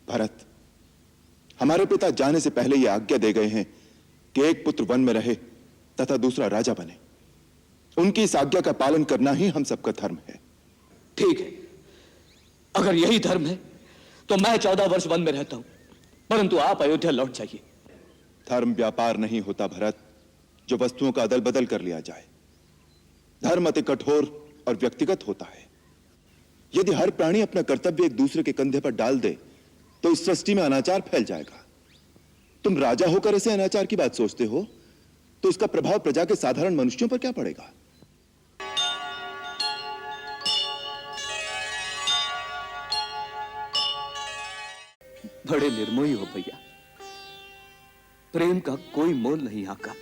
भरत, हमारे पिता जाने से पहले यह आज्ञा दे गए हैं कि एक पुत्र वन में रहे तथा दूसरा राजा बने। उनकी इस आज्ञा का पालन करना ही हम सबका धर्म है। ठीक है, अगर यही धर्म है तो मैं 14 वर्ष वन में रहता हूं, परंतु आप अयोध्या लौट जाइए। धर्म व्यापार नहीं होता भरत, जो वस्तुओं का अदल बदल कर लिया जाए। धर्म अति कठोर और व्यक्तिगत होता है। यदि हर प्राणी अपना कर्तव्य एक दूसरे के कंधे पर डाल दे तो इस सृष्टि में अनाचार फैल जाएगा। तुम राजा होकर ऐसे अनाचार की बात सोचते हो तो इसका प्रभाव प्रजा के साधारण मनुष्यों पर क्या पड़ेगा? बड़े निर्मोही हो भैया, प्रेम का कोई मोल नहीं आका।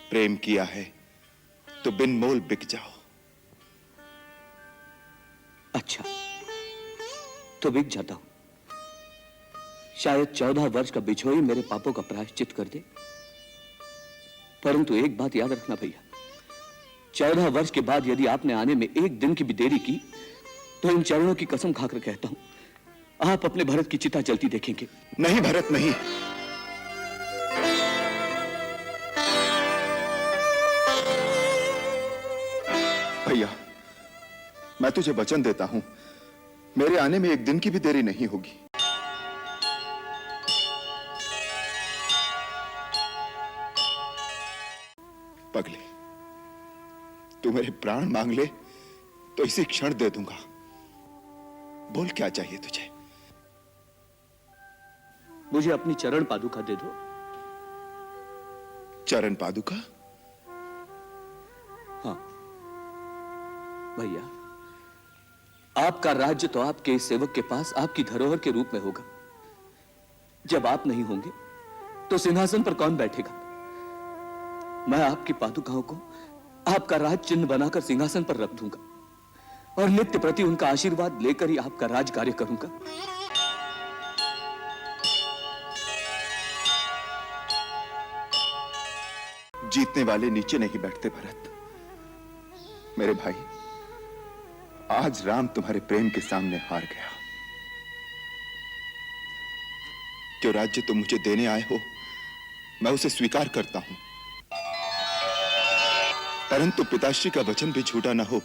प्रेम किया है तो बिन मोल बिक जाओ। अच्छा, तो बिक जाता हूं। शायद 14 वर्ष का बिछोही मेरे पापों का प्रायश्चित कर दे, परंतु एक बात याद रखना भैया, 14 वर्ष के बाद यदि आपने आने में एक दिन की भी देरी की तो इन चरणों की कसम खाकर कहता हूं, आप अपने भरत की चिता जलती देखेंगे। नहीं भरत, नहीं। भैया, मैं तुझे वचन देता हूं, मेरे आने में एक दिन की भी देरी नहीं होगी। पगले, तू मेरे प्राण मांग ले तो इसी क्षण दे दूंगा। बोल, क्या चाहिए तुझे? मुझे अपनी चरण पादुका दे दो। चरण पादुका? हाँ भैया, आपका राज्य तो आपके इस सेवक के पास आपकी धरोहर के रूप में होगा। जब आप नहीं होंगे तो सिंहासन पर कौन बैठेगा? मैं आपकी पादुकाओं को आपका राज चिन्ह बनाकर सिंहासन पर रख दूंगा और नित्य प्रति उनका आशीर्वाद लेकर ही आपका राज कार्य करूंगा। जीतने वाले नीचे नहीं बैठते भरत। मेरे भाई, आज राम तुम्हारे प्रेम के सामने हार गया। जो राज्य तुम मुझे देने आए हो, मैं उसे स्वीकार करता हूं, परंतु पिताश्री का वचन भी झूठा ना हो,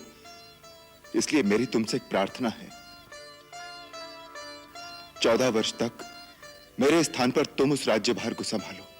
इसलिए मेरी तुमसे एक प्रार्थना है। 14 वर्ष तक मेरे स्थान पर तुम उस राज्यभार को संभालो।